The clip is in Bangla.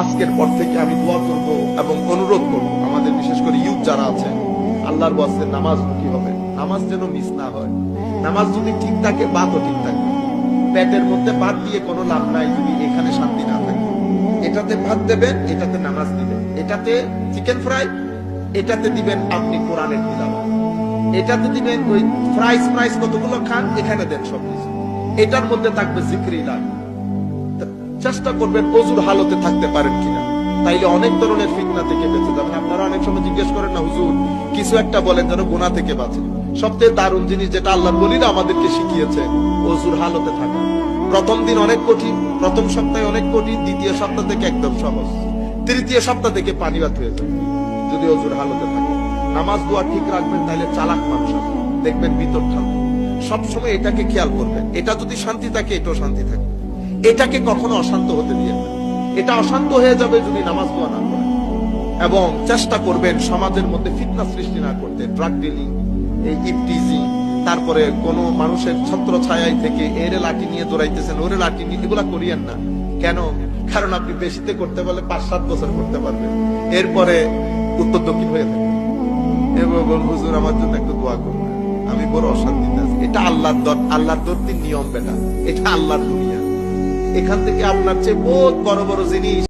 আজকের পর থেকে আমি দোয়া করব এবং অনুরোধ করব আমাদের বিশেষ করে ইউথ যারা আছে, আল্লাহর ওয়াস্তে নামাজ কি হবে, নামাজ যেন মিস না হয়। নামাজ যদি ঠিক থাকে, বাতও ঠিক থাকবে। পেটের মধ্যে ভাত দিয়ে কোনো লাভ নাই যদি এখানে শান্তি না থাকে। এটাতে ভাত দেবেন, এটাতে নামাজ দিবেন, এটাতে চিকেন ফ্রাই, এটাতে দিবেন আপনি কোরআনের তিলাওয়াত, এটাতে দিবেন ওই ফ্রাইস কতগুলো খান, এখানে দেন সবকিছু। এটার মধ্যে থাকবে জিকর ইলাহি। চেষ্টা করবেন ওযুর হালতে থাকতে পারেন কিনা, তাইলে অনেক ধরনের ফিতনা থেকে বেঁচে যাবেন। আপনারা অনেক সময় জিজ্ঞেস করেন না, হুজুর কিছু একটা বলেন যেন গুনাহ থেকে বাঁচেন। সবচেয়ে দারুণ জিনিস যেটা আল্লাহর ওলিরা আমাদেরকে শিখিয়েছে, ওযুর হালতে থাকা। প্রথম দিন অনেক কঠিন, প্রথম সপ্তাহে অনেক কঠিন, দ্বিতীয় সপ্তাহ থেকে একদম সহজ, তৃতীয় সপ্তাহ থেকে পানি ভাত হয়ে যাবে যদি ওযুর হালতে থাকে। নামাজ দোয়া ঠিক রাখবেন, তাহলে চালাক মানুষ আপনি দেখবেন ভিতর ঠান্ডা। সবসময় এটাকে খেয়াল করবেন, এটা যদি শান্তি থাকে এটাও শান্তি থাকে। এটাকে কখনো অশান্ত হতে দিয়ে না, এটা অশান্ত হয়ে যাবে যদি নামাজ দোয়া না করেন। এবং চেষ্টা করবেন সমাজের মধ্যে ফিতনা সৃষ্টি না করতে। ড্রাগ ডিলিং, এই ইফটিজিং, তারপরে কোন মানুষের ছত্র ছায়ায় থেকে এরে লাঠি নিয়ে দৌড়াইতেছেন, ওরে লাঠি নিয়ে, এগুলা করিয়েন না। কেন? কারণ আপনি বেশিতে করতে পারলে 5-7 বছর করতে পারবেন, এরপরে উত্তর দক্ষিণ হয়ে যাবে। এবং হুজুর আমার জন্য একটু দোয়া করবেন, আমি বড় অশান্তিতে আছি। এটা আল্লাহর দর্তির নিয়ম বেটা, এটা আল্লাহর দুনিয়া। এখান থেকে আপনার চেয়ে বহুত বড় বড় জিনিস